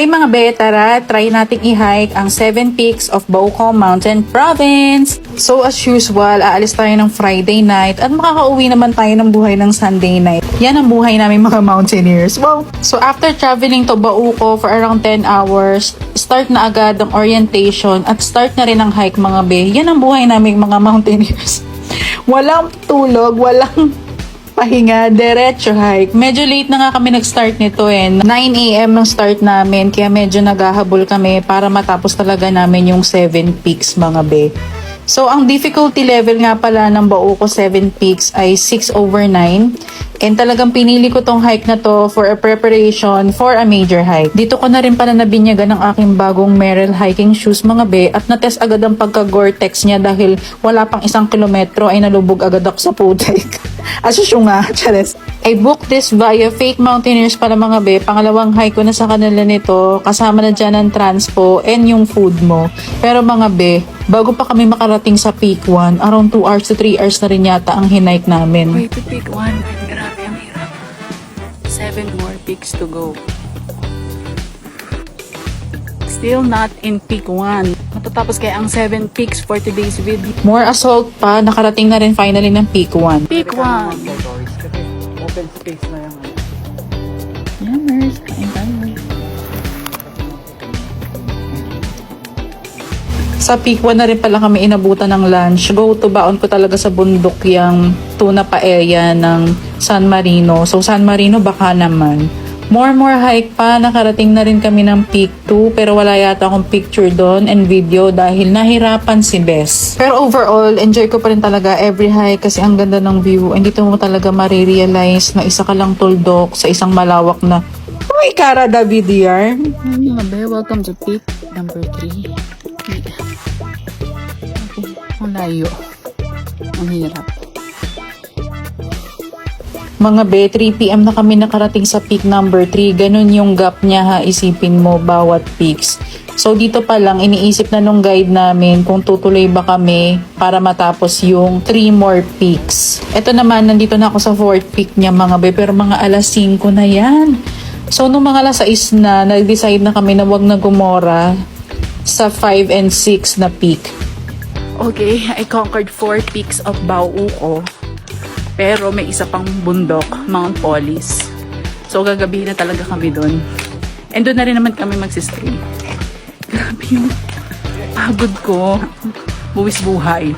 Hi mga be, tara, try nating i-hike ang 7 peaks of Bauco Mountain Province. So as usual, aalis tayo ng Friday night at makakauwi naman tayo ng buhay ng Sunday night. Yan ang buhay namin mga mountaineers. Wow! So after traveling to Bauco for around 10 hours, start na agad ang orientation at start na rin ang hike mga be. Yan ang buhay namin mga mountaineers. Walang tulog, walang pahinga, diretso hike. Medyo late na nga kami nag-start nito 9 AM ang start namin, kaya medyo naghahabol kami para matapos talaga namin yung 7 peaks mga be. So, ang difficulty level nga pala ng Bauco 7 Peaks ay 6/9. And talagang pinili ko tong hike na to for a preparation for a major hike. Dito ko na rin pala nabinyagan ng aking bagong Merrell hiking shoes mga be at na-test agad ang pagka-Gore-Tex niya dahil wala pang 1 kilometro ay nalubog agad ako sa putik. Asusyo nga, chares. I booked this via Fake Mountaineers pala mga be. Pangalawang hike ko na sa kanila nito. Kasama na dyan ang transpo and yung food mo. Pero mga be, bago pa kami makarating sa peak 1, around 2 hours to 3 hours na rin yata ang hinike namin. Way to peak 1. Grabe ang hirap. 7 more peaks to go. Still not in peak 1. Matatapos kaya ang 7 peaks for today's video. More assault pa, nakarating na rin finally ng peak 1. Peak 1. Open space na yung Yan, nurse. Kain tayo. Sa peak 1 na rin pala kami inabutan ng lunch. Go to baon ko talaga sa bundok yung tuna paella ng San Marino. So San Marino baka naman. More hike pa, nakarating na rin kami ng peak 2 pero wala yata akong picture doon and video dahil nahirapan si Bess. Pero overall, enjoy ko pa rin talaga every hike kasi ang ganda ng view and dito mo talaga marirealize na isa ka lang tuldok sa isang malawak na Uy, Cara David here. Mga be, welcome to peak number 3. Ang layo. Ang hirap. Mga be, 3 PM na kami nakarating sa peak number 3. Ganun yung gap niya ha, isipin mo bawat peaks. So dito pa lang, iniisip na nung guide namin kung tutuloy ba kami para matapos yung 3 more peaks. Ito naman, nandito na ako sa 4th peak niya mga be, pero mga alas 5 na yan. So nung mga alas 6 na, nag-decide na kami na wag na gumora sa 5 and 6 na peak. Okay, I conquered 4 peaks of Bauco. Pero may isa pang bundok, Mount Polis. So gagabihin na talaga kami doon. And doon na rin naman kami magsistay. Grabe yung pagod ko. Buwis buhay.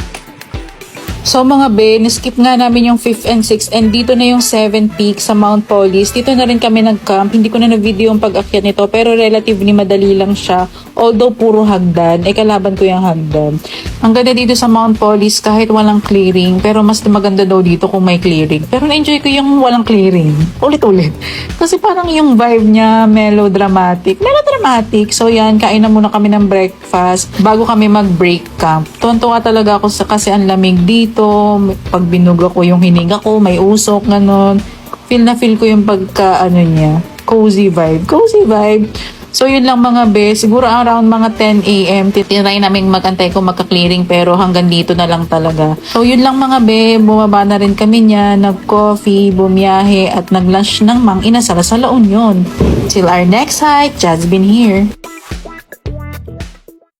So mga be, niskip nga namin yung 5th and 6th and dito na yung 7 peaks sa Mount Polis. Dito na rin kami nag-camp. Hindi ko na na-video yung pag-akyat nito pero relatively madali lang siya. Although puro hagdan, kalaban ko yung hagdan. Ang ganda dito sa Mount Polis kahit walang clearing pero mas maganda daw dito kung may clearing. Pero na-enjoy ko yung walang clearing. Ulit-ulit. Kasi parang yung vibe niya melodramatic. Melodramatic. So yan, kain na muna kami ng breakfast bago kami mag-break camp. Tuwan-tuwa talaga ako kasi ang lamig dito. Pag binuga ko yung hininga ko, may usok, ganon. Feel na feel ko yung niya. Cozy vibe. Cozy vibe. So yun lang mga be, siguro around mga 10 AM, titry namin magantay kung magka-clearing pero hanggang dito na lang talaga. So yun lang mga be, bumaba na rin kami niya, nag-coffee, bumiyahe at nag-lunch ng Mang Inasal sa La Union. Till our next hike, Jazz been here.